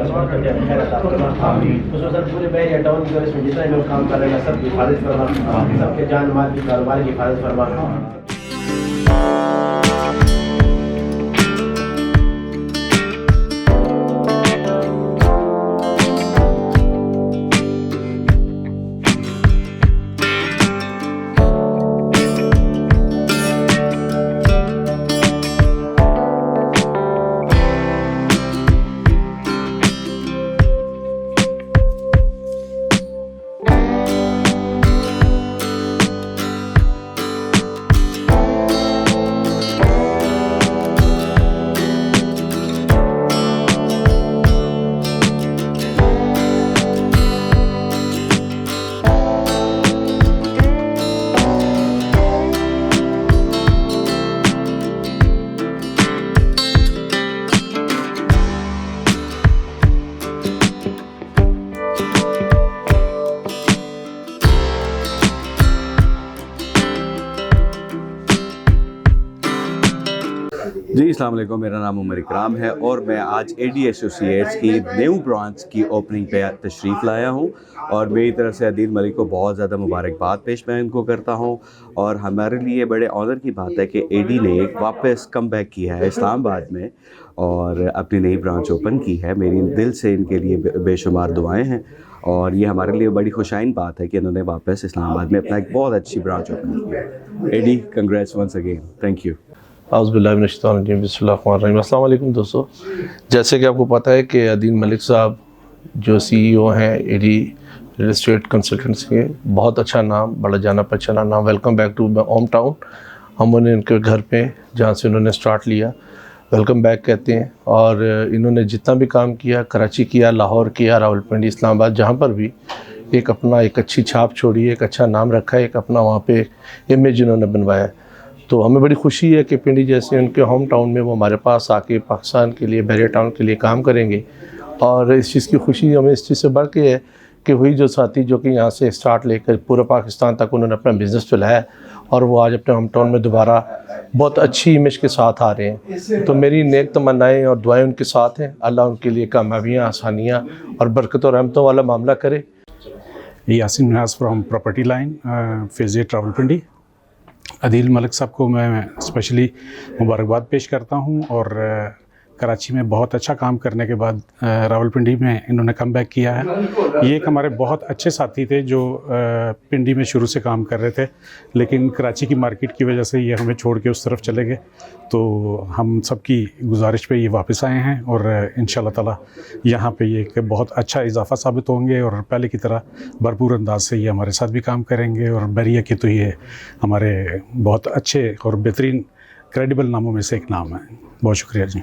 खैर अता फरमा। खुसूसन पूरे बहरिया टाउन की और इसमें जितने लोग काम कर रहे हैं सबकी हिफाजत फरमा, सबके जान माल की कारोबार की हिफाजत फरमा। जी अस्सलाम वालेकुम, मेरा नाम उमर इकराम है और मैं आज एडी एसोसिएट्स की न्यू ब्रांच की ओपनिंग पे तशरीफ़ लाया हूँ और मेरी तरफ से अदील मलिक को बहुत ज़्यादा मुबारकबाद पेश मैं इनको करता हूँ। और हमारे लिए बड़े ऑनर की बात है कि एडी ने वापस कम बैक किया है इस्लामाबाद में और अपनी नई ब्रांच ओपन की है। मेरी दिल से इनके लिए बेशुमार दुआएँ हैं और ये हमारे लिए बड़ी खुशाइन बात है कि इन्होंने वापस इस्लामाबाद में अपना एक बहुत अच्छी ब्रांच ओपन की है। Eddie congrats once again, thank you. अस्सलाम वालेकुम दोस्तों, जैसे कि आपको पता है कि अदील मलिक साहब जो CEO हैं एडी रियल एस्टेट कंसल्टेंट्स के, बहुत अच्छा नाम, बड़ा जाना पहचाना नाम। Welcome back to my home town. हम उन्हें इनके घर पे जहाँ से उन्होंने स्टार्ट लिया वेलकम बैक कहते हैं। और इन्होंने जितना भी काम किया, कराची किया, लाहौर किया, रावलपिंडी, इस्लामाबाद, जहाँ पर भी एक अपना एक अच्छी छाप छोड़ी, एक अच्छा नाम रखा है, एक अपना वहाँ पे इमेज इन्होंने बनवाया। तो हमें बड़ी खुशी है कि पिंडी जैसे उनके होम टाउन में वो हमारे पास आके पाकिस्तान के लिए, बहरिया टाउन के लिए काम करेंगे। और इस चीज़ की खुशी हमें इस चीज़ से बढ़ के है कि वही जो साथी जो कि यहाँ से स्टार्ट लेकर पूरे पाकिस्तान तक उन्होंने अपना बिज़नेस चलाया और वो आज अपने होम टाउन में दोबारा बहुत अच्छी इमेज के साथ आ रहे हैं। तो मेरी नेक तमन्नाएँ और दुआएँ उनके साथ हैं। अल्लाह उनके लिए कामयाबियाँ, आसानियाँ और बरकत और रहमतों वाला मामला करे। Yasin Minaj from property line phase 8 Rawalpindi. Adeel Malik साहब को मैं स्पेशली मुबारकबाद पेश करता हूं और कराची में बहुत अच्छा काम करने के बाद रावलपिंडी में इन्होंने कम बैक किया है। ये एक हमारे बहुत अच्छे साथी थे जो पिंडी में शुरू से काम कर रहे थे, लेकिन कराची की मार्केट की वजह से ये हमें छोड़ के उस तरफ चले गए। तो हम सबकी गुजारिश पे ये वापस आए हैं और इंशाल्लाह ताला यहाँ पे ये एक बहुत अच्छा इजाफा साबित होंगे और पहले की तरह भरपूर अंदाज से ये हमारे साथ भी काम करेंगे। और बहरिया के तो ये हमारे बहुत अच्छे और बेहतरीन क्रेडिबल नामों में से एक नाम है। बहुत शुक्रिया जी।